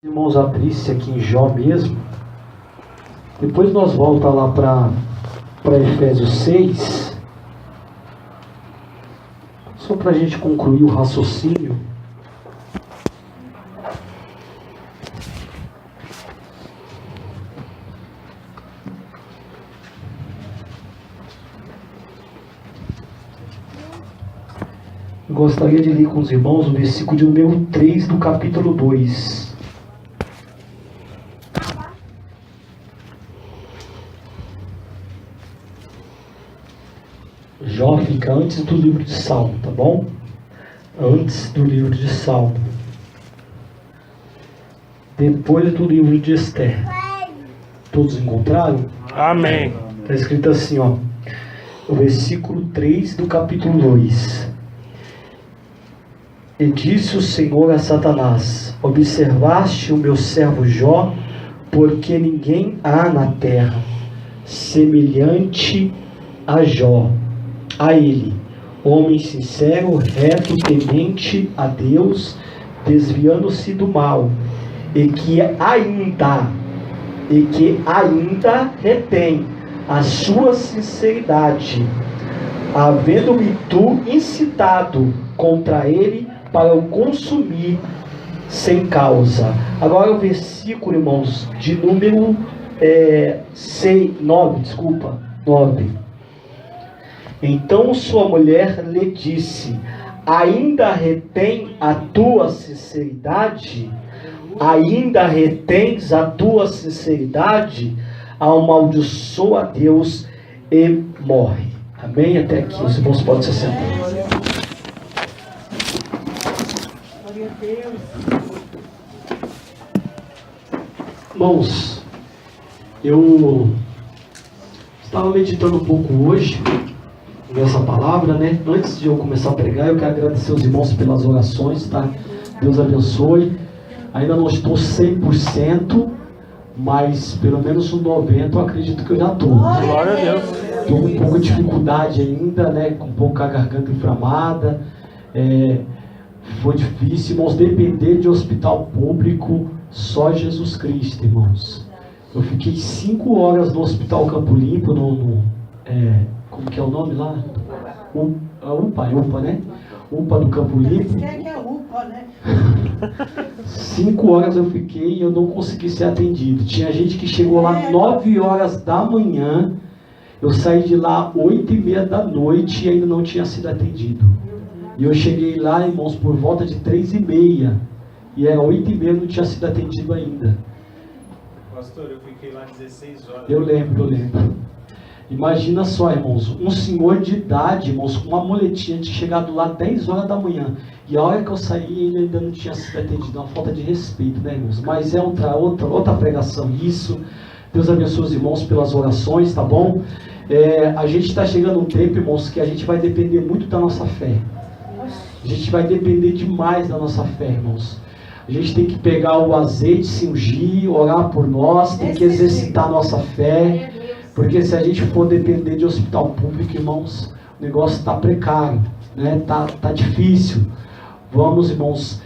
Irmãos, abrisse aqui em Jó mesmo. Depois nós voltamos lá para Efésios 6. Só para a gente concluir o raciocínio. Gostaria de ler com os irmãos o versículo de número 3 do capítulo 2. Jó fica antes do livro de Salmo, tá bom? Antes do livro de Salmo. Depois do livro de Esther. Todos encontraram? Amém. Está escrito assim, ó. O versículo 3 do capítulo 2. E disse o Senhor a Satanás: observaste o meu servo Jó, porque ninguém há na terra semelhante a Jó, a ele, homem sincero, reto, temente a Deus, desviando-se do mal, e que ainda retém a sua sinceridade, havendo-me tu incitado contra ele para o consumir sem causa. Agora o versículo, irmãos, de número 9. Então sua mulher lhe disse: ainda retém a tua sinceridade? Ainda retens a tua sinceridade? Amaldiçoa a Deus e morre. Amém? Até aqui. Os irmãos podem se sentar. Irmãos, eu estava meditando um pouco hoje nessa palavra, né? Antes de eu começar a pregar, eu quero agradecer os irmãos pelas orações, tá? Deus abençoe. Ainda não estou 100%, mas pelo menos um 90% eu acredito que eu já estou. Glória a Deus. Estou com um pouco de dificuldade ainda, né? Com um pouco a garganta inflamada. Foi difícil, irmãos, depender de hospital público, só Jesus Cristo, irmãos. Eu fiquei 5 horas no Hospital Campo Limpo, como que é o nome lá? UPA, né? UPA do Campo Limpo. Que é UPA, né? 5 horas eu fiquei e eu não consegui ser atendido. Tinha gente que chegou lá 9 horas da manhã, eu saí de lá 8h30 da noite e ainda não tinha sido atendido. E eu cheguei lá, irmãos, por volta de 3h30, e era 8h30 e não tinha sido atendido ainda. Pastor, eu fiquei lá 16 horas. Eu lembro. Imagina só, irmãos, um senhor de idade, irmãos, com uma muletinha, tinha chegado lá 10 horas da manhã. E a hora que eu saí, ele ainda não tinha sido atendido. Uma falta de respeito, né, irmãos? Mas é outra pregação isso. Deus abençoe os irmãos pelas orações, tá bom? A gente está chegando um tempo, irmãos, que a gente vai depender muito da nossa fé. A gente vai depender demais da nossa fé, irmãos. A gente tem que pegar o azeite, se ungir, orar por nós, tem que exercitar a nossa fé. Porque se a gente for depender de hospital público, irmãos, o negócio está precário, né? Tá difícil. Vamos, irmãos,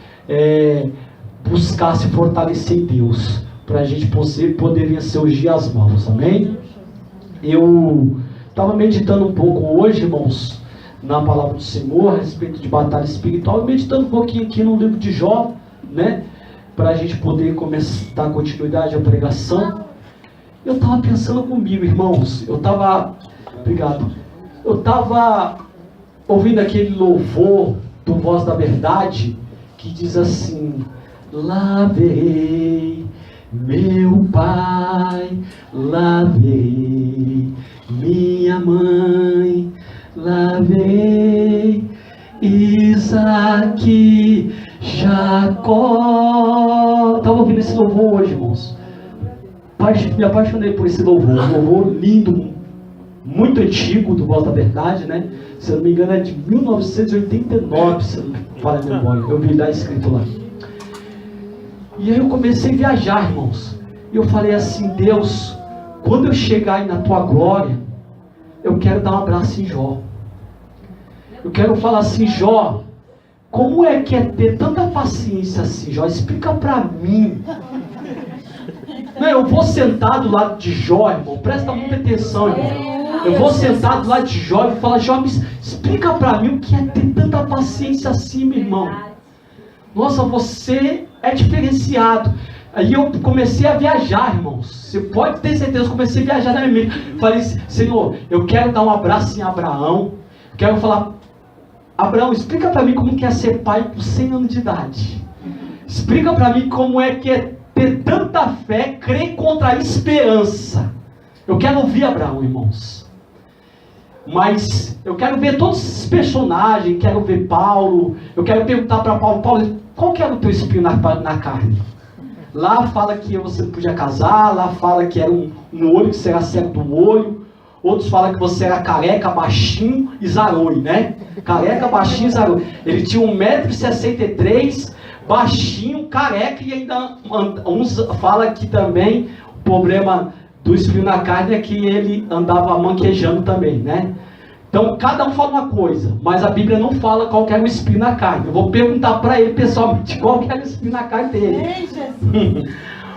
buscar se fortalecer em Deus, para a gente poder vencer os dias maus, amém? Eu estava meditando um pouco hoje, irmãos, na palavra do Senhor, a respeito de batalha espiritual, e meditando um pouquinho aqui no livro de Jó, né? Para a gente poder começar a continuidade da pregação. Eu estava pensando comigo, irmãos, eu estava ouvindo aquele louvor do Voz da Verdade, que diz assim: lá verei meu pai, lá verei minha mãe, lá verei Isaac, Jacó. Estava ouvindo esse louvor hoje, irmãos. Me apaixonei por esse louvor, um louvor lindo, muito antigo, do Voz da Verdade, né? Se eu não me engano é de 1989, se eu não me falha a memória, eu vi lá escrito lá. E aí eu comecei a viajar, irmãos, e eu falei assim: Deus, quando eu chegar aí na tua glória, eu quero dar um abraço em Jó. Eu quero falar assim: Jó, como é que é ter tanta paciência assim, Jó? Explica pra mim. Não, eu vou sentar do lado de Jó, irmão, presta muita atenção, irmão. Eu vou sentar do lado de Jó e falar, Jó, me explica pra mim o que é ter tanta paciência assim, meu irmão. Nossa, você é diferenciado. Aí eu comecei a viajar, irmãos. Você pode ter certeza, eu comecei a viajar na minha mente. Falei, Senhor, eu quero dar um abraço em Abraão. Quero falar, Abraão, explica pra mim como que é ser pai com 100 anos de idade. Explica pra mim como é que é ter tanta fé, crer contra a esperança. Eu quero ouvir Abraão, irmãos. Mas eu quero ver todos esses personagens, quero ver Paulo. Eu quero perguntar para Paulo, qual que era o teu espinho na carne? Lá fala que você não podia casar, lá fala que era no olho, que você era cego do olho. Outros falam que você era careca, baixinho e zaroi, né? Careca, baixinho e zaroi. Ele tinha 1,63 m, baixinho, careca, e ainda uns falam que também o problema do espinho na carne é que ele andava manquejando também, né? Então, cada um fala uma coisa, mas a Bíblia não fala qual que era o espinho na carne. Eu vou perguntar para ele pessoalmente qual que era o espinho na carne dele.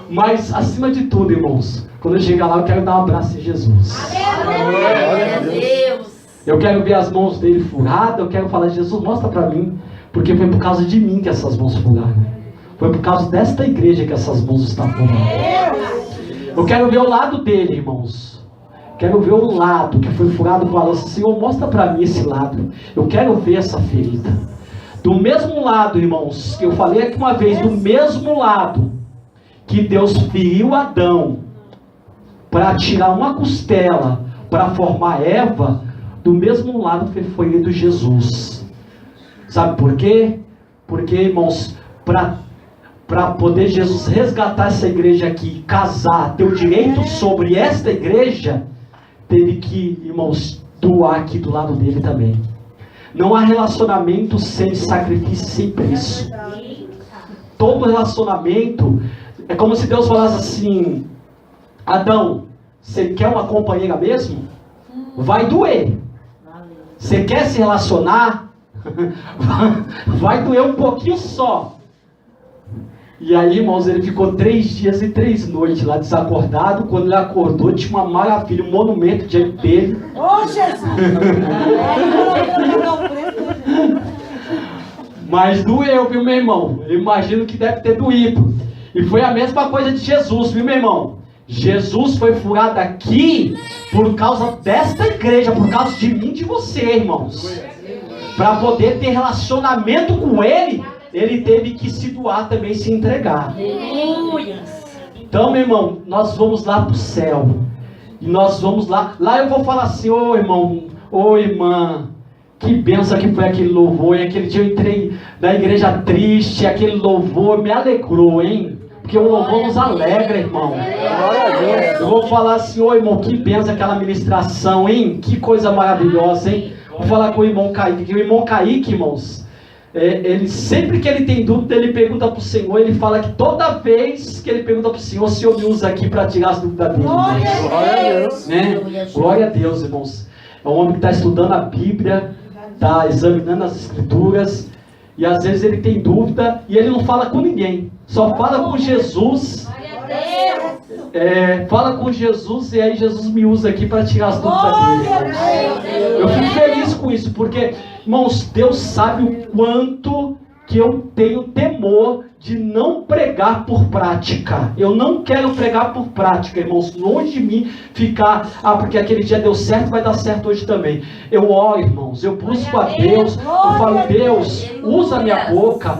Mas, acima de tudo, irmãos, quando eu chegar lá, eu quero dar um abraço em Jesus. Glória a Deus. Eu quero ver as mãos dele furadas, eu quero falar, Jesus, mostra para mim, porque foi por causa de mim que essas mãos furaram. Foi por causa desta igreja que essas mãos estão furadas. Eu quero ver o lado dele, irmãos. Quero ver o lado que foi furado com a lança. Senhor, mostra para mim esse lado. Eu quero ver essa ferida. Do mesmo lado, irmãos, que eu falei aqui uma vez, do mesmo lado que Deus feriu Adão para tirar uma costela, para formar Eva, do mesmo lado foi ferido Jesus. Sabe por quê? Porque, irmãos, para poder Jesus resgatar essa igreja aqui, casar, ter o direito sobre esta igreja, teve que, irmãos, doar aqui do lado dele também. Não há relacionamento sem sacrifício, sem preço. Todo relacionamento é como se Deus falasse assim, Adão, você quer uma companheira mesmo? Vai doer. Você quer se relacionar? Vai doer um pouquinho só. E aí, irmãos, ele ficou 3 dias e 3 noites lá desacordado. Quando ele acordou, tinha uma maravilha, um monumento diante dele. Ô, Jesus! Mas doeu, viu, meu irmão? Eu imagino que deve ter doído. E foi a mesma coisa de Jesus, viu, meu irmão? Jesus foi furado aqui por causa desta igreja, por causa de mim e de você, irmãos. Para poder ter relacionamento com ele, ele teve que se doar também, se entregar. Então, meu irmão, nós vamos lá para o céu. E nós vamos lá. Lá eu vou falar assim, ô irmão, ô irmã, que benção que foi aquele louvor. E aquele dia eu entrei na igreja triste, aquele louvor me alegrou, hein? Porque o louvor nos alegra, irmão. Eu vou falar assim, ô irmão, que benção aquela ministração, hein? Que coisa maravilhosa, hein? Vou falar com o irmão Kaique. Que o irmão Kaique, irmãos, ele sempre que ele tem dúvida, ele pergunta para o Senhor. Ele fala que toda vez que ele pergunta para o Senhor me usa aqui para tirar as dúvidas dele. Glória a Deus. Né? Glória a Deus, irmãos. É um homem que está estudando a Bíblia, está examinando as Escrituras, e às vezes ele tem dúvida e ele não fala com ninguém, só fala com Jesus. Fala com Jesus, e aí Jesus me usa aqui para tirar as dúvidas dele. Eu fico feliz com isso, porque, irmãos, Deus sabe o quanto que eu tenho temor de não pregar por prática. Eu não quero pregar por prática, irmãos. Longe de mim ficar, porque aquele dia deu certo, vai dar certo hoje também. Eu oro, irmãos, eu busco a Deus, eu falo, Deus, usa a minha boca,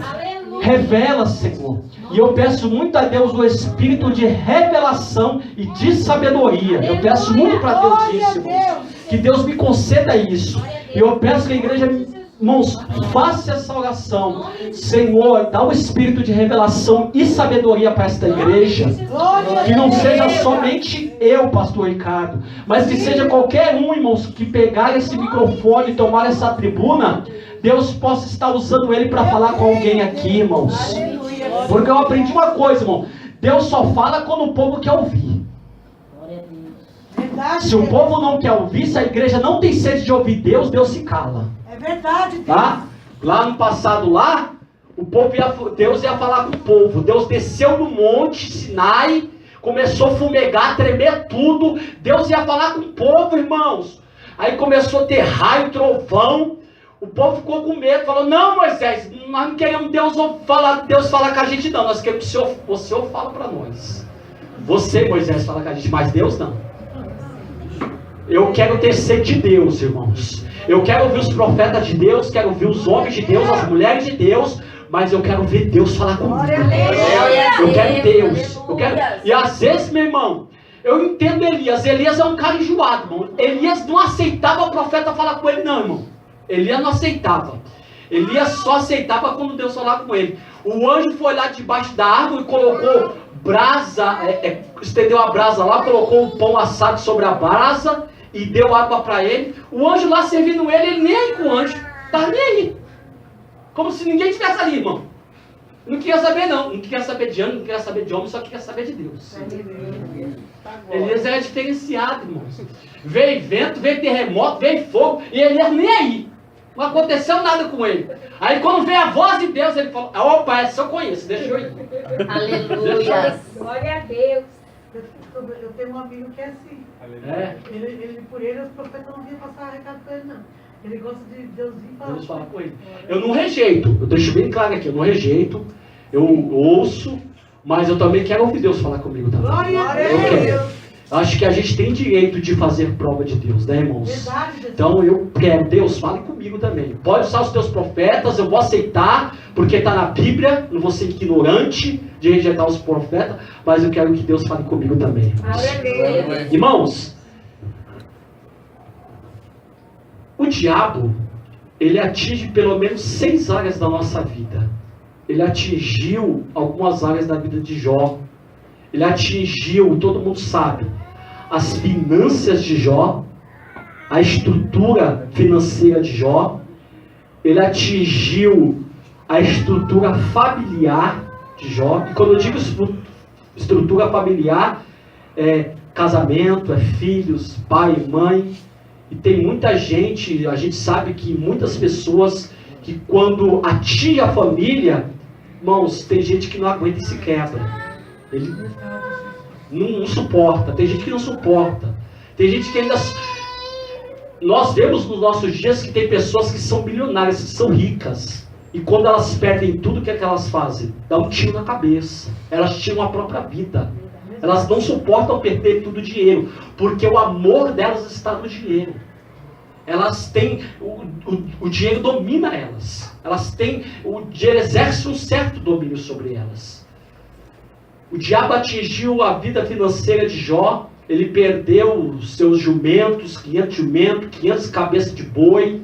revela, Senhor. E eu peço muito a Deus o espírito de revelação e de sabedoria. Eu peço muito para Deus isso, irmãos. Que Deus me conceda isso. E eu peço que a igreja, irmãos, faça essa oração. Senhor, dá o espírito de revelação e sabedoria para esta igreja. Que não seja somente eu, pastor Ricardo, mas que seja qualquer um, irmãos, que pegar esse microfone e tomar essa tribuna, Deus possa estar usando ele para falar com alguém aqui, irmãos. Porque eu aprendi uma coisa, irmão. Deus só fala quando o povo quer ouvir. Se o povo não quer ouvir, se a igreja não tem sede de ouvir Deus, Deus se cala. É verdade, Deus. Tá? Lá no passado, lá, Deus ia falar com o povo. Deus desceu no monte Sinai, começou a fumegar, tremer tudo. Deus ia falar com o povo, irmãos. Aí começou a ter raio, trovão. O povo ficou com medo, falou: não, Moisés, nós não queremos Deus falar com a gente não. Nós queremos que o Senhor fala para nós. Você, Moisés, fala com a gente, mas Deus não. Eu quero ter sede de Deus, irmãos. Eu quero ouvir os profetas de Deus, quero ouvir os homens de Deus, as mulheres de Deus, mas eu quero ver Deus falar comigo. Eu quero Deus. E às vezes, meu irmão, eu entendo Elias. Elias é um cara enjoado, irmão. Elias não aceitava o profeta falar com ele, não, irmão. Elias não aceitava. Elias só aceitava quando Deus falava com ele. O anjo foi lá debaixo da árvore e colocou brasa, estendeu a brasa lá, colocou o pão assado sobre a brasa e deu água para ele. O anjo lá servindo ele nem aí com o anjo. Tá nem aí. Como se ninguém estivesse ali, irmão. Não queria saber não. Não queria saber de anjo, não queria saber de homem, só queria saber de Deus. Elias era diferenciado, irmãos. Veio vento, veio terremoto, veio fogo, e Elias nem aí. Não aconteceu nada com ele. Aí quando veio a voz de Deus, ele falou: opa, essa eu conheço, deixa eu ir. Aleluia. Glória a Deus. Eu tenho um amigo que é assim. Por ele, os profetas não vinham passar recado para ele, não. Ele gosta de Deus vir falar. Deus fala com ele. Eu não rejeito, eu deixo bem claro aqui, eu não rejeito, eu ouço, mas eu também quero ouvir Deus falar comigo também. Glória a Eu quero. Deus. Acho que a gente tem direito de fazer prova de Deus, né, irmãos? Verdade, Jesus. Então eu quero, Deus, fale comigo também. Pode usar os teus profetas, eu vou aceitar, porque está na Bíblia, não vou ser ignorante de rejeitar os profetas, mas eu quero que Deus fale comigo também. Aleluia. Irmãos, o diabo, ele atinge pelo menos 6 áreas da nossa vida. Ele atingiu algumas áreas da vida de Jó. Ele atingiu, todo mundo sabe, as finanças de Jó, a estrutura financeira de Jó. Ele atingiu a estrutura familiar de Jó. E quando eu digo estrutura familiar, é casamento, é filhos, pai, mãe. E tem muita gente, a gente sabe que muitas pessoas que quando atinge a família, irmãos, tem gente que não aguenta e se quebra. Ele não suporta, tem gente que não suporta. Tem gente que ainda... Nós vemos nos nossos dias que tem pessoas que são bilionárias, que são ricas. E quando elas perdem tudo, o que é que elas fazem? Dá um tiro na cabeça. Elas tiram a própria vida. Elas não suportam perder tudo o dinheiro, porque o amor delas está no dinheiro. Elas têm, o dinheiro domina elas. Elas têm, o dinheiro exerce um certo domínio sobre elas. O diabo atingiu a vida financeira de Jó. Ele perdeu os seus jumentos, 500 jumentos, 500 cabeças de boi.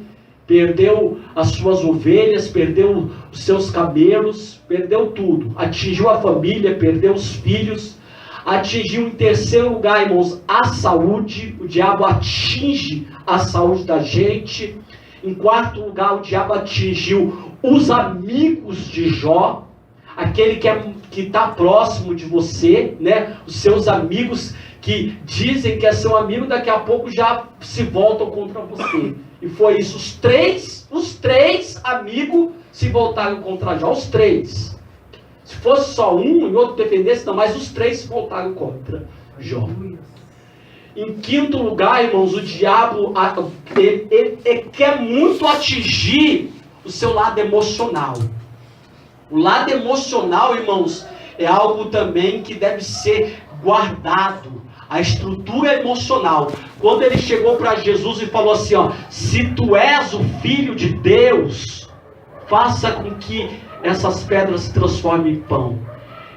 Perdeu as suas ovelhas, perdeu os seus camelos, perdeu tudo. Atingiu a família, perdeu os filhos. Atingiu em terceiro lugar, irmãos, a saúde. O diabo atinge a saúde da gente. Em quarto lugar, o diabo atingiu os amigos de Jó. Aquele que está próximo de você, né? Os seus amigos que dizem que é seu amigo, daqui a pouco já se voltam contra você. E foi isso, os três amigos se voltaram contra Jó, os três. Se fosse só um e outro defendesse, não, mas os 3 se voltaram contra Jó. Em quinto lugar, irmãos, o diabo ele quer muito atingir o seu lado emocional. O lado emocional, irmãos, é algo também que deve ser guardado. A estrutura emocional. Quando ele chegou para Jesus e falou assim, ó, se tu és o Filho de Deus, faça com que essas pedras se transformem em pão.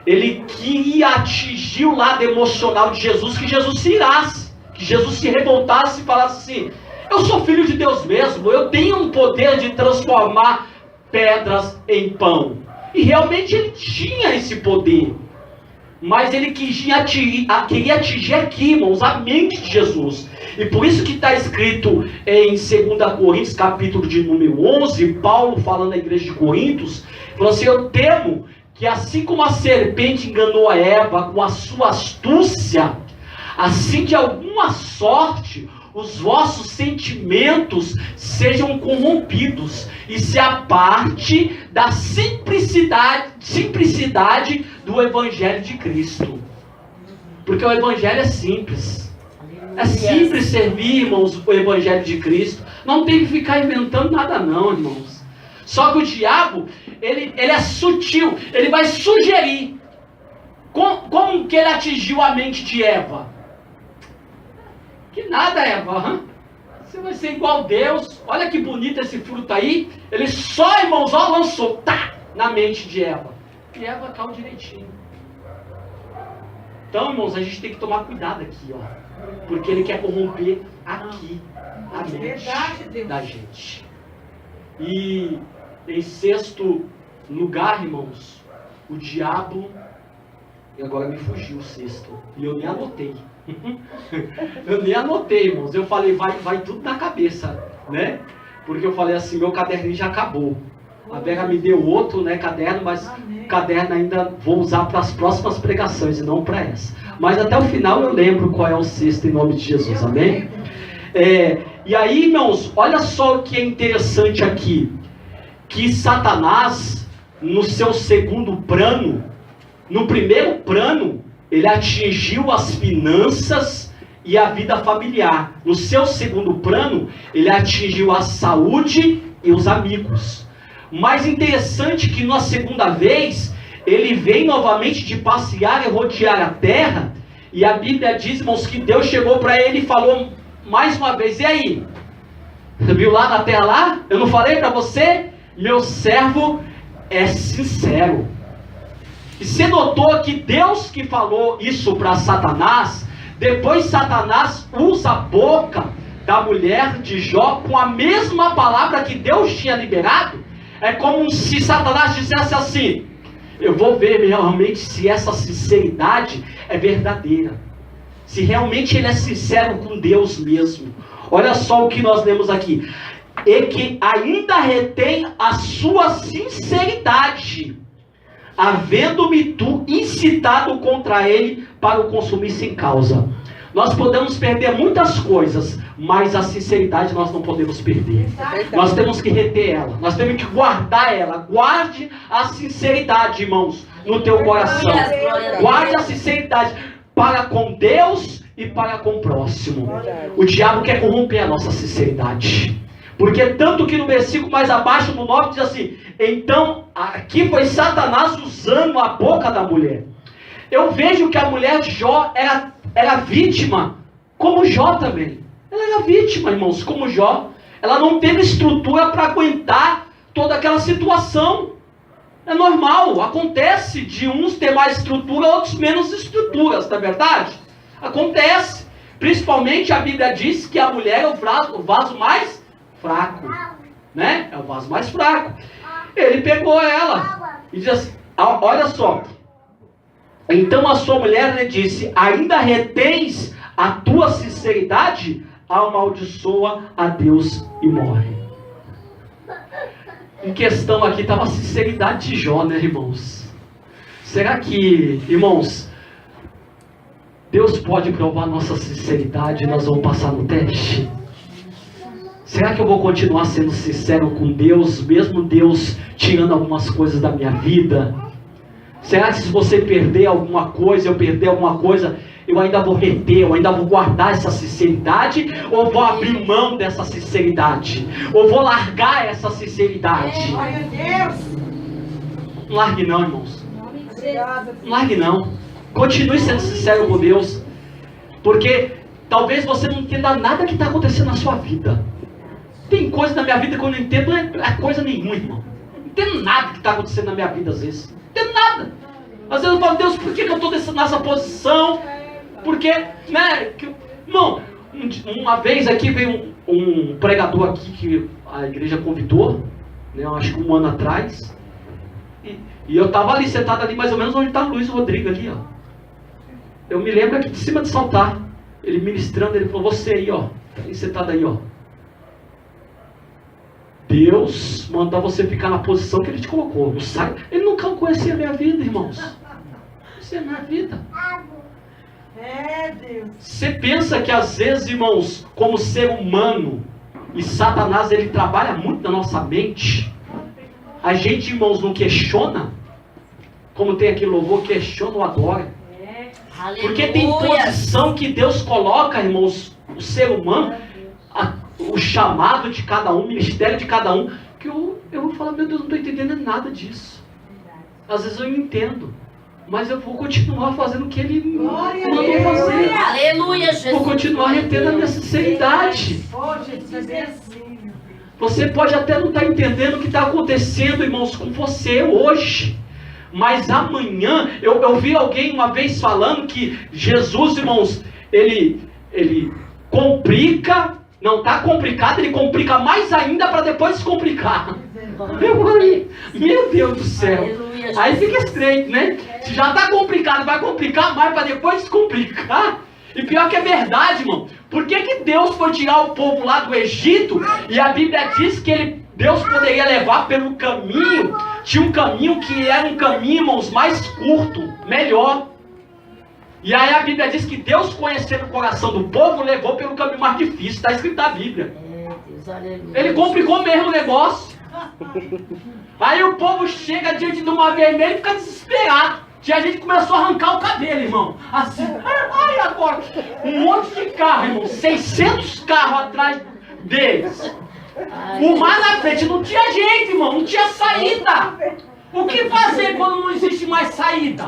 Ele queria atingir o lado emocional de Jesus, que Jesus se irasse, que Jesus se revoltasse e falasse assim, eu sou filho de Deus mesmo, eu tenho um poder de transformar pedras em pão. E realmente ele tinha esse poder. Mas ele queria atingir aqui, irmãos, a mente de Jesus. E por isso que está escrito em 2 Coríntios, capítulo de número 11, Paulo falando à igreja de Coríntios, falou assim, eu temo que assim como a serpente enganou a Eva com a sua astúcia, assim de alguma sorte os vossos sentimentos sejam corrompidos e se aparte da simplicidade do Evangelho de Cristo. Porque o Evangelho é simples. É simples servir, irmãos, o Evangelho de Cristo. Não tem que ficar inventando nada não, irmãos. Só que o diabo, ele é sutil. Ele vai sugerir. Como que ele atingiu a mente de Eva? Que nada, Eva. Você vai ser igual a Deus. Olha que bonito esse fruto aí. Ele só, irmãos, ó, lançou, tá, na mente de Eva. E Eva caiu direitinho. Então, irmãos, a gente tem que tomar cuidado aqui, ó. Porque ele quer corromper aqui a mente da gente. E em sexto lugar, irmãos, o diabo... E agora me fugiu o sexto. E eu nem anotei. Eu nem anotei, irmãos. Eu falei, vai tudo na cabeça, né? Porque eu falei assim, meu caderninho já acabou. A Vera me deu outro, né, caderno, mas o caderno ainda vou usar para as próximas pregações e não para essa. Mas até o final eu lembro qual é o sexto em nome de Jesus, amém? E aí, irmãos, olha só o que é interessante aqui. Que Satanás, no seu segundo plano, no primeiro plano, ele atingiu as finanças e a vida familiar. No seu segundo plano, ele atingiu a saúde e os amigos. Mais interessante que na segunda vez, ele vem novamente de passear e rodear a terra, e a Bíblia diz, irmãos, que Deus chegou para ele e falou mais uma vez, e aí? Você viu lá na terra lá? Eu não falei para você? Meu servo é sincero. E você notou que Deus que falou isso para Satanás, depois Satanás usa a boca da mulher de Jó com a mesma palavra que Deus tinha liberado? É como se Satanás dissesse assim, eu vou ver realmente se essa sinceridade é verdadeira. Se realmente ele é sincero com Deus mesmo. Olha só o que nós lemos aqui. E que ainda retém a sua sinceridade, havendo-me tu incitado contra ele para o consumir sem causa. Nós podemos perder muitas coisas, mas a sinceridade nós não podemos perder. Nós temos que reter ela, nós temos que guardar ela. Guarde a sinceridade, irmãos, no teu coração. Guarde a sinceridade para com Deus e para com o próximo. O diabo quer corromper a nossa sinceridade. Porque tanto que no versículo mais abaixo, no 9, diz assim, então, aqui foi Satanás usando a boca da mulher. Eu vejo que a mulher de Jó era vítima, como Jó também. Ela era vítima, irmãos, como Jó. Ela não teve estrutura para aguentar toda aquela situação. É normal, acontece de uns ter mais estrutura, outros menos estruturas, não é verdade? Acontece. Principalmente a Bíblia diz que a mulher é o vaso mais fraco, né? É o vaso mais fraco. Ele pegou ela e diz assim, olha só. Então a sua mulher lhe disse, ainda retens a tua sinceridade? Amaldiçoa a Deus e morre. Em questão aqui estava a sinceridade de Jó, né, irmãos? Será que, irmãos, Deus pode provar nossa sinceridade e nós vamos passar no teste? Será que eu vou continuar sendo sincero com Deus, mesmo Deus tirando algumas coisas da minha vida? Será que se você perder alguma coisa, eu perder alguma coisa, eu ainda vou reter, eu ainda vou guardar essa sinceridade? Ou vou abrir mão dessa sinceridade? Ou vou largar essa sinceridade? Não largue não, irmãos. Não largue não. Continue sendo sincero com Deus. Porque talvez você não entenda nada que está acontecendo na sua vida. Tem coisa na minha vida que eu não entendo, não é coisa nenhuma, irmão. Não entendo nada que está acontecendo na minha vida às vezes. Não entendo nada. Às vezes eu falo, Deus, por que eu estou nessa posição? Porque, né? Irmão, uma vez aqui veio um pregador aqui que a igreja convidou, né, eu acho que 1 ano atrás. E eu estava ali, sentado ali, mais ou menos onde está o Luiz Rodrigo ali, ó. Eu me lembro aqui de cima desse altar. Ele ministrando, ele falou, você aí, ó. Tá aí sentado aí, ó. Deus manda você ficar na posição que Ele te colocou. Não sai. Ele nunca conhecia a minha vida, irmãos. Conhecia a minha vida. É, Deus. Você pensa que às vezes, irmãos, como ser humano, e Satanás ele trabalha muito na nossa mente, a gente, irmãos, não questiona? Como tem aqui louvor, questiona ou adora? Porque tem posição que Deus coloca, irmãos, o ser humano, o chamado de cada um, o ministério de cada um, que eu vou falar, meu Deus, não estou entendendo nada disso. Às vezes eu não entendo, mas eu vou continuar fazendo o que Ele mandou fazer. Aleluia, Jesus. Vou continuar retendo a minha sinceridade. Você pode até não estar entendendo o que está acontecendo, irmãos, com você hoje. Mas amanhã, eu vi alguém uma vez falando que Jesus, irmãos, ele complica, não está complicado, ele complica mais ainda para depois se complicar. Meu Deus do céu. Aí fica estreito, né? Se já está complicado, vai complicar mais para depois se complicar. E pior que é verdade, irmão. Por que Deus foi tirar o povo lá do Egito e a Bíblia diz que Deus poderia levar pelo caminho? Tinha um caminho que era um caminho, irmãos, mais curto, melhor. E aí a Bíblia diz que Deus, conhecendo o coração do povo, levou pelo caminho mais difícil. Está escrito na Bíblia. Ele complicou mesmo o negócio. Aí o povo chega diante do mar vermelho e fica desesperado. Tinha gente que começou a arrancar o cabelo, irmão. Assim, ai, agora. Um monte de carro, irmão. 600 carros atrás deles. O mar na frente não tinha jeito, irmão. Não tinha saída. O que fazer quando não existe mais saída?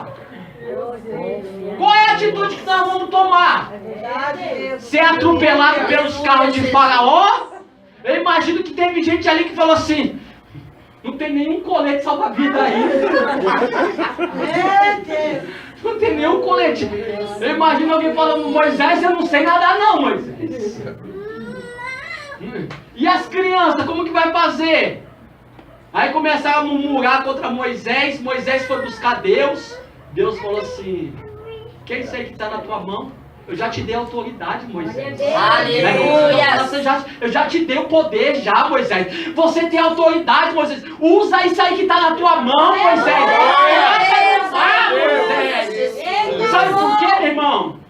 Qual é a atitude que nós vamos tomar? Ser atropelado pelos carros de Faraó? Eu imagino que teve gente ali que falou assim: não tem nenhum colete salva-vida aí. Não tem nenhum colete. Eu imagino alguém falando: Moisés, eu não sei nadar não, Moisés. E as crianças, como que vai fazer? Aí começaram a murmurar contra Moisés. Moisés foi buscar Deus. Deus falou assim: quem é isso aí que está na tua mão? Eu já te dei autoridade, Moisés. Aleluia! Eu já te dei o poder já, Moisés. Você tem autoridade, Moisés. Usa isso aí que está na tua mão, Moisés. Moisés. Sabe por quê, meu irmão?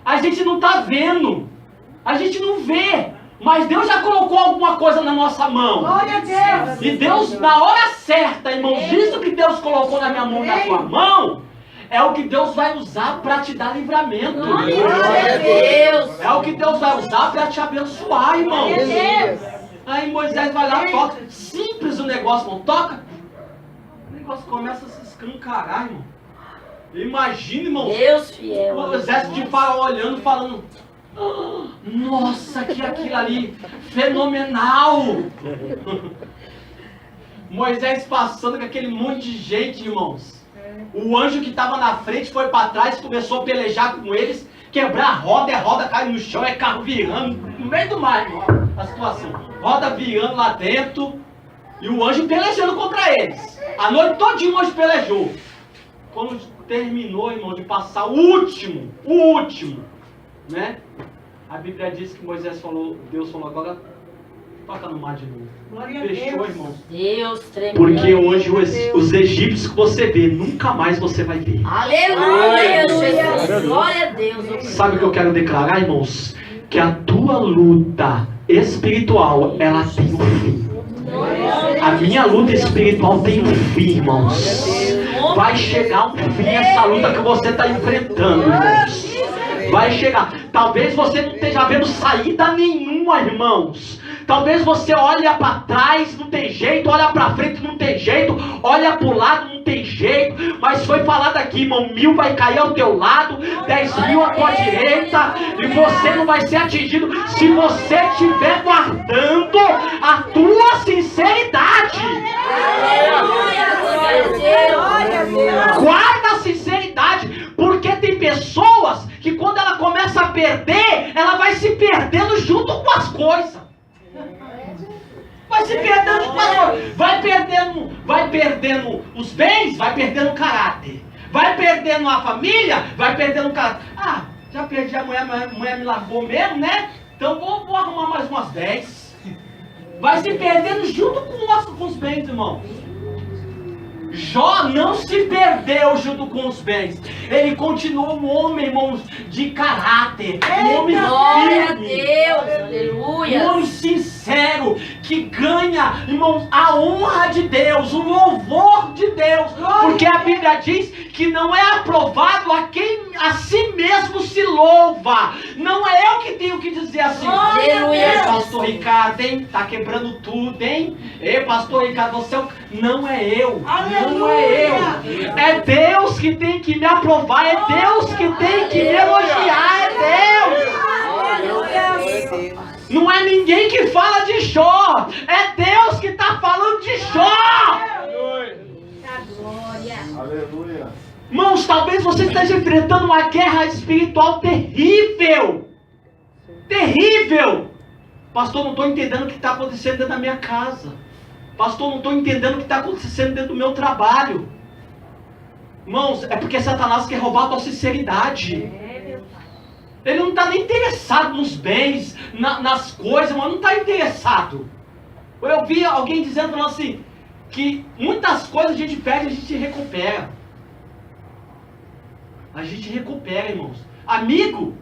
A gente não está vendo. A gente não vê. Mas Deus já colocou alguma coisa na nossa mão. Glória a Deus. E Deus, na hora certa, irmãos, isso que Deus colocou na minha mão e na tua mão, é o que Deus vai usar para te dar livramento. Glória a Deus. É o que Deus vai usar para te abençoar, irmão. Aí Moisés vai lá e toca. Simples o negócio, irmão. Toca. O negócio começa a se escancarar, irmão. Imagina, irmão. Deus fiel. O exército de Faraó olhando, falando: nossa, que aquilo ali, fenomenal. Moisés passando com aquele monte de gente, irmãos. O anjo que estava na frente foi para trás, começou a pelejar com eles, quebrar a roda cai no chão, é carro virando, no meio do mar, irmão, a situação. Roda virando lá dentro, e o anjo pelejando contra eles. A noite todinha o anjo pelejou. Quando terminou, irmão, de passar o último, né? A Bíblia diz que Moisés falou, Deus falou: agora toca no mar de novo. Fechou, irmão. Deus tremendo. Porque hoje os egípcios que você vê, nunca mais você vai ver. Aleluia, Jesus. Glória a Deus. Sabe o que eu quero declarar, irmãos? Que a tua luta espiritual, ela tem um fim. A minha luta espiritual tem um fim, irmãos. Vai chegar um fim essa luta que você está enfrentando, irmãos. Vai chegar. Talvez você não esteja vendo saída nenhuma, irmãos. Talvez você olhe para trás, não tem jeito. Olha para frente, não tem jeito. Olha para o lado, não tem jeito. Mas foi falado aqui, irmão: 1000 vai cair ao teu lado, 10.000 à tua direita, e você não vai ser atingido se você estiver guardando a tua sinceridade. Guarda a sinceridade. Porque tem pessoas que quando ela começa a perder, ela vai se perdendo junto com as coisas. Vai se perdendo com as coisas. Vai perdendo os bens, vai perdendo o caráter. Vai perdendo a família, vai perdendo o caráter. Ah, já perdi a mulher me largou mesmo, né? Então vou arrumar mais umas 10. Vai se perdendo junto com os bens, irmão. Jó não se perdeu junto com os bens. Ele continuou um homem, irmãos, de caráter. Um homem Glória a firme. Deus, aleluia. Um homem sincero, que ganha, irmãos, a honra de Deus, o louvor de Deus. Porque a Bíblia diz que não é aprovado a quem a si mesmo se louva. Não é eu que tenho que dizer assim. Aleluia. Pastor Ricardo, hein? Tá quebrando tudo, hein? Pastor Ricardo, você é o... Não é eu. Não é eu. É Deus que tem que me aprovar. É Deus que tem que me elogiar. É Deus. Não é ninguém que fala de Jó. É Deus que está falando de Jó. Aleluia. Irmãos, talvez você esteja enfrentando uma guerra espiritual terrível. Terrível. Pastor, não estou entendendo o que está acontecendo dentro da minha casa. Pastor, não estou entendendo o que está acontecendo dentro do meu trabalho. Irmãos, é porque Satanás quer roubar a tua sinceridade. Ele não está nem interessado nos bens, nas coisas, mas não está interessado. Eu vi alguém dizendo assim, que muitas coisas a gente perde e a gente recupera. A gente recupera, irmãos. Amigo,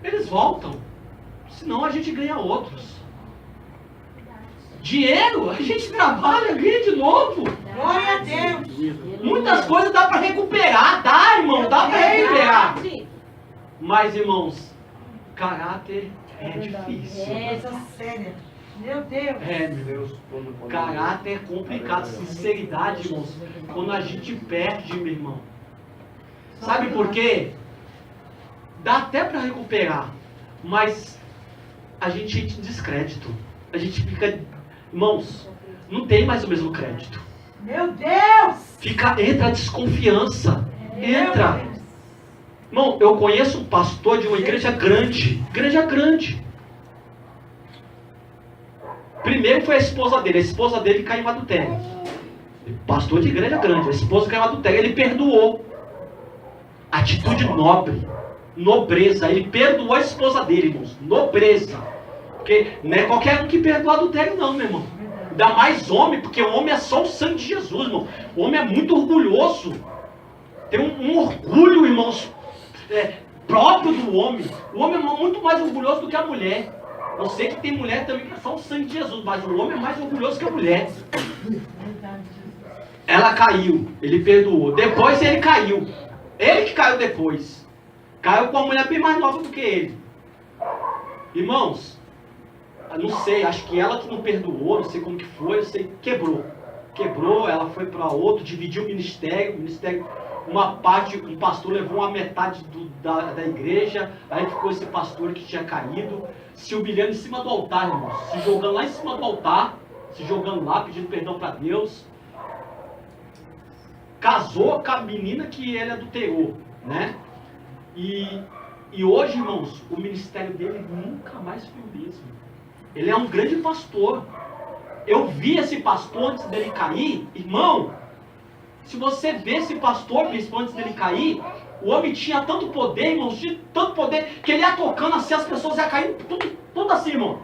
eles voltam. Senão a gente ganha outros. Dinheiro, a gente trabalha, ganha de novo. Glória a Deus. Muitas coisas dá para recuperar, dá, irmão, dá para recuperar. Mas, irmãos, caráter é difícil. Coisa séria. Meu Deus. Meu Deus. Caráter é complicado. Sinceridade, irmãos. Quando a gente perde, meu irmão. Sabe por quê? Dá até para recuperar. Mas a gente entra em descrédito. A gente fica... Irmãos, não tem mais o mesmo crédito. Meu Deus. Entra a desconfiança. Entra. Irmão, eu conheço um pastor de uma igreja grande. Igreja grande. Primeiro foi a esposa dele. A esposa dele caiu em adultério. Pastor de igreja grande. A esposa caiu em adultério. Ele perdoou. Atitude nobre. Nobreza. Ele perdoou a esposa dele, irmãos. Nobreza. Porque não é qualquer um que perdoa adultério, não, meu irmão. Ainda mais homem, porque o homem é só o sangue de Jesus, irmão. O homem é muito orgulhoso. Tem um orgulho, irmãos, próprio do homem. O homem é muito mais orgulhoso do que a mulher. Eu sei que tem mulher também que é só o sangue de Jesus, mas o homem é mais orgulhoso que a mulher. Ela caiu, ele perdoou. Depois ele caiu. Ele que caiu depois. Caiu com uma mulher bem mais nova do que ele. Irmãos, eu não sei, acho que ela que não perdoou, não sei como que foi, eu sei que quebrou, ela foi para outro, dividiu o ministério, uma parte, um pastor levou uma metade da igreja, aí ficou esse pastor que tinha caído, se humilhando em cima do altar, irmãos, se jogando lá em cima do altar, se jogando lá, pedindo perdão para Deus, casou com a menina que ele adulterou, né? E hoje, irmãos, o ministério dele nunca mais foi o mesmo. Ele é um grande pastor. Eu vi esse pastor antes dele cair. Irmão, se você vê esse pastor, principalmente antes dele cair, o homem tinha tanto poder, irmãos, tinha tanto poder, que ele ia tocando assim, as pessoas iam caindo, tudo assim, irmão.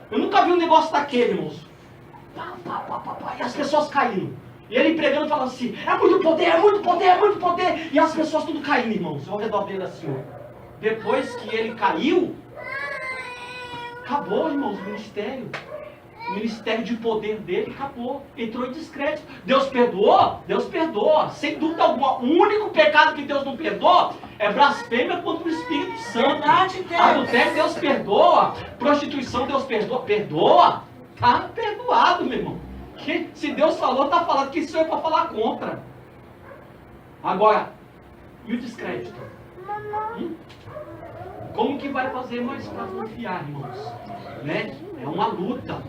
Eu nunca vi um negócio daquele, irmãos. E as pessoas caindo. E ele pregando e falando assim, é muito poder, é muito poder, é muito poder. E as pessoas tudo caindo, irmãos, ao redor dele assim, ó. Depois que ele caiu, acabou, irmãos, o ministério. O ministério de poder dele acabou. Entrou em descrédito. Deus perdoou? Deus perdoa. Sem dúvida alguma. O único pecado que Deus não perdoa é blasfêmia contra o Espírito Santo. Adultério, Deus perdoa. Prostituição, Deus perdoa. Perdoa? Tá perdoado, meu irmão. Que, se Deus falou, tá falando. Que isso é para falar contra. Agora, e o descrédito? Como que vai fazer mais para confiar, irmãos? Né? É uma luta.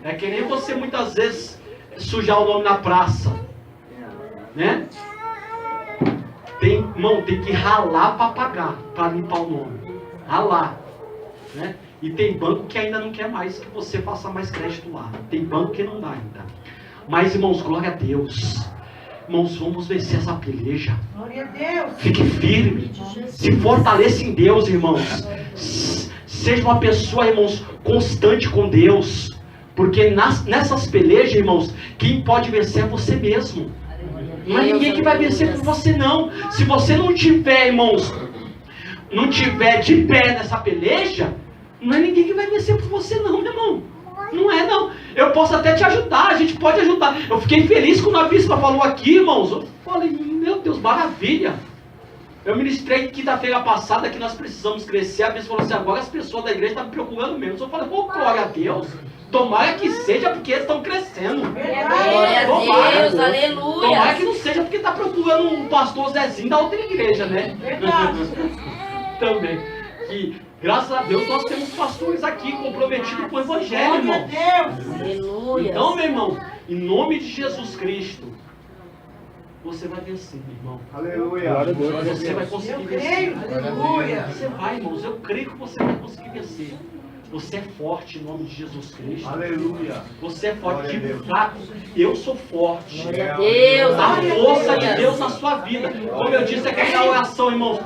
É que nem você muitas vezes sujar o nome na praça. Né? Irmão, tem que ralar para pagar, para limpar o nome. Ralar. Né? E tem banco que ainda não quer mais que você faça mais crédito lá. Tem banco que não dá ainda. Mas, irmãos, glória a Deus. Irmãos, vamos vencer essa peleja. Glória a Deus. Fique firme. Se fortaleça em Deus, irmãos. Seja uma pessoa, irmãos, constante com Deus. Porque nessas pelejas, irmãos, quem pode vencer é você mesmo. Não é ninguém que vai vencer por você, não. Se você não tiver, irmãos, não tiver de pé nessa peleja, não é ninguém que vai vencer por você, não, meu irmão. Não é, não. Eu posso até te ajudar, a gente pode ajudar. Eu fiquei feliz quando a bispa falou aqui, irmãos. Eu falei, meu Deus, maravilha. Eu ministrei quinta-feira passada que nós precisamos crescer. A bispa falou assim, agora as pessoas da igreja estão me procurando menos. Eu falei, glória a Deus. Tomara que seja porque eles estão crescendo. Glória a Deus, aleluia. Tomara que não seja porque está procurando um pastor Zezinho da outra igreja, né? Verdade. Também. Que, graças a Deus, nós temos pastores aqui comprometidos com o Evangelho, irmão. Aleluia. Então, meu irmão, em nome de Jesus Cristo, você vai vencer, meu irmão. Aleluia. Você vai conseguir Eu vencer. creio. Aleluia. Você vai, irmãos. Eu creio que você vai conseguir vencer. Você é forte em nome de Jesus Cristo. Aleluia. Você é forte. Glória a De Deus. fato, eu sou forte. Glória a Deus. A força de aleluia. Deus na sua vida. Como eu disse aqui na oração, irmãos.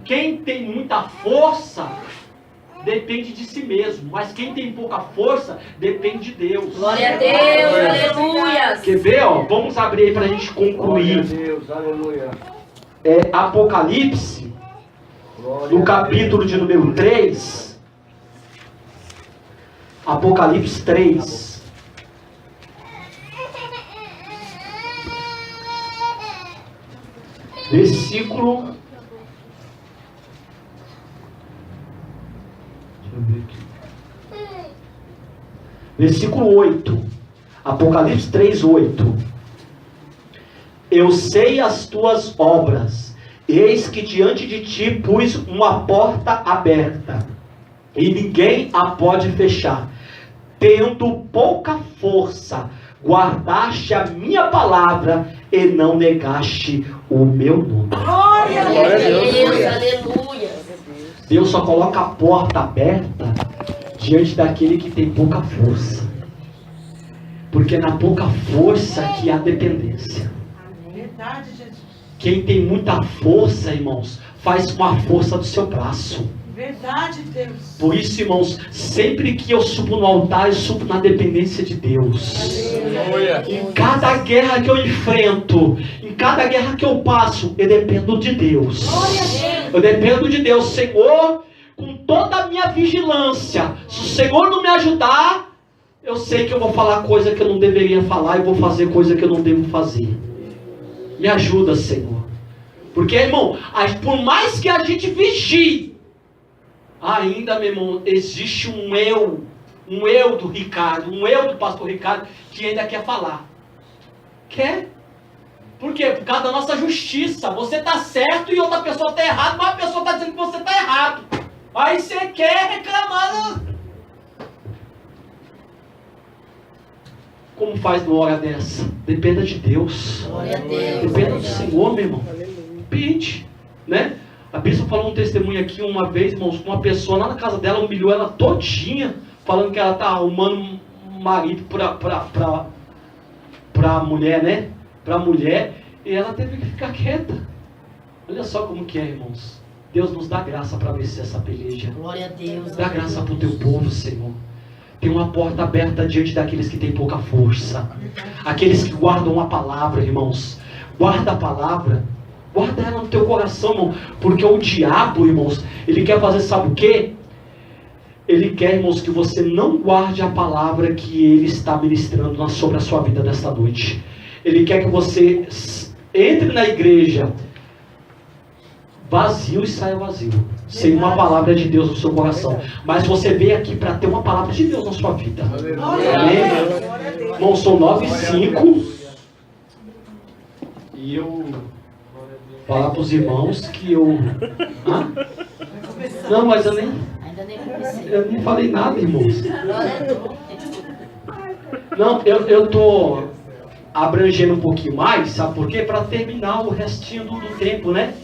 Quem tem muita força depende de si mesmo. Mas quem tem pouca força depende de Deus. Glória a Deus, aleluia. Quer ver, ó? Vamos abrir aí para a gente concluir. Deus, aleluia. Apocalipse, no capítulo de número 3. Apocalipse 3. Versículo. Deixa eu ver aqui. Versículo 8. Apocalipse 3, 8. Eu sei as tuas obras. Eis que diante de ti pus uma porta aberta, e ninguém a pode fechar. Tendo pouca força, guardaste a minha palavra e não negaste o meu nome. Glória a Glória a Deus. Deus, aleluia. Deus só coloca a porta aberta diante daquele que tem pouca força. Porque na pouca força que há dependência. Verdade, Jesus. Quem tem muita força, irmãos, faz com a força do seu braço. Verdade, Deus. Por isso, irmãos, sempre que eu subo no altar, eu subo na dependência de Deus. Em cada guerra que eu enfrento, em cada guerra que eu passo, eu dependo de Deus. Eu dependo de Deus, Senhor, com toda a minha vigilância. Se o Senhor não me ajudar, eu sei que eu vou falar coisa que eu não deveria falar e vou fazer coisa que eu não devo fazer. Me ajuda, Senhor. Porque, irmão, por mais que a gente vigie, ainda, meu irmão, existe um eu do Ricardo, um eu do pastor Ricardo, que ainda quer falar. Quer? Por quê? Por causa da nossa justiça. Você está certo e outra pessoa está errada, mas a pessoa está dizendo que você está errado. Aí você quer reclamar. Como faz numa hora dessa? Dependa de Deus. Glória a Deus. Dependa do Senhor, meu irmão. Depende, né? A bispa falou um testemunho aqui uma vez, irmãos, com uma pessoa lá na casa dela, humilhou ela todinha, falando que ela tá arrumando um marido pra mulher, né? Pra mulher, e ela teve que ficar quieta. Olha só como que é, irmãos. Deus nos dá graça para vencer essa peleja. Glória a Deus. Dá graça pro teu povo, Senhor. Tem uma porta aberta diante daqueles que têm pouca força. Aqueles que guardam a palavra, irmãos. Guarda a palavra. Guarda ela no teu coração, irmão. Porque o diabo, irmãos, ele quer fazer, sabe o quê? Ele quer, irmãos, que você não guarde a palavra que ele está ministrando sobre a sua vida nesta noite. Ele quer que você entre na igreja vazio e saia vazio. Sem uma palavra de Deus no seu coração. Mas você veio aqui para ter uma palavra de Deus na sua vida. Amém? Irmão, são 9h05. E eu falar para os irmãos que eu... Hã? Não, mas eu nem... Ainda nem comecei. Eu nem falei nada, irmãos. Glória a Deus. Não, eu tô abrangendo um pouquinho mais, sabe por quê? Para terminar o restinho do tempo, né?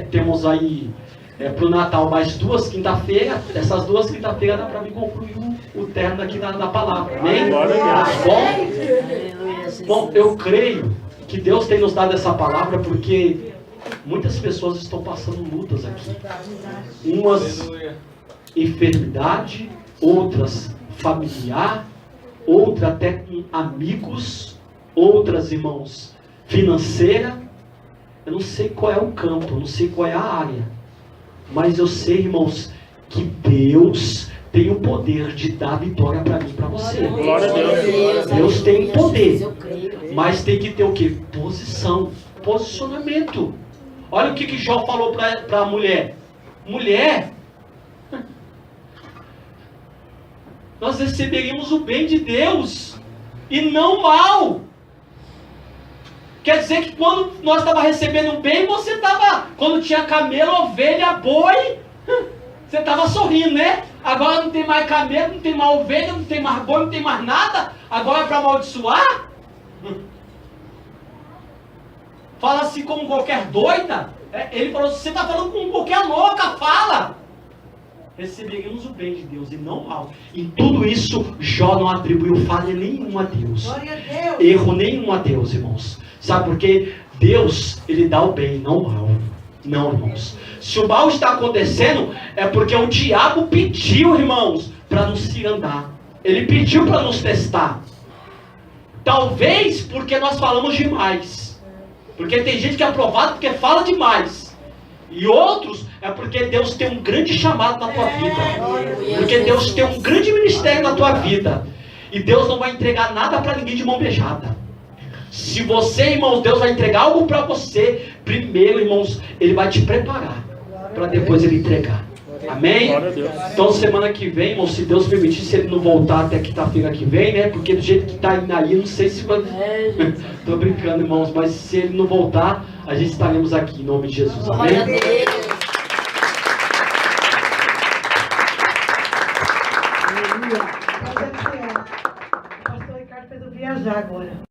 Temos aí para o Natal mais 2 quinta-feiras. Essas 2 quinta-feiras dá para mim concluir o termo aqui da palavra. Amém? Bom, eu creio que Deus tem nos dado essa palavra porque muitas pessoas estão passando lutas aqui. Umas enfermidade, outras familiar, outra até com amigos, outras, irmãos, financeira. Eu não sei qual é o campo, eu não sei qual é a área, mas eu sei, irmãos, que Deus tem o poder de dar vitória para mim, para você. Glória a Deus. Deus tem poder, Eu creio. mas tem que ter o quê? Posição, posicionamento. Olha o que Jó falou para a mulher. Mulher, nós receberíamos o bem de Deus e não o mal. Quer dizer que quando nós estávamos recebendo o bem, você estava, quando tinha camelo, ovelha, boi, você estava sorrindo, né? Agora não tem mais camelo, não tem mais ovelha, não tem mais boi, não tem mais nada. Agora é para amaldiçoar? Fala assim como qualquer doida. Ele falou, você está falando como qualquer louca, fala. Receberíamos o bem de Deus e não o mal. Em tudo isso, Jó não atribuiu falha nenhuma a Deus. Glória a Deus. Erro nenhum a Deus, irmãos. Sabe por quê? Deus, ele dá o bem, não o mal. Não, irmãos. Se o mal está acontecendo, é porque o diabo pediu, irmãos, para nos se andar. Ele pediu para nos testar. Talvez porque nós falamos demais. Porque tem gente que é aprovado porque fala demais. E outros é porque Deus tem um grande chamado na tua vida. Porque Deus tem um grande ministério na tua vida. E Deus não vai entregar nada para ninguém de mão beijada. Se você, irmãos, Deus vai entregar algo para você, primeiro, irmãos, Ele vai te preparar para depois Ele entregar. Amém? Glória a Deus. Então semana que vem, irmãos, se Deus permitir, se Ele não voltar até quinta-feira que vem, né? Porque do jeito que está indo aí, não sei se vai... Tô brincando, irmãos, mas se Ele não voltar, a gente estaremos aqui em nome de Jesus. Glória a Amém? Deus. O pastor Ricardo fez eu viajar agora.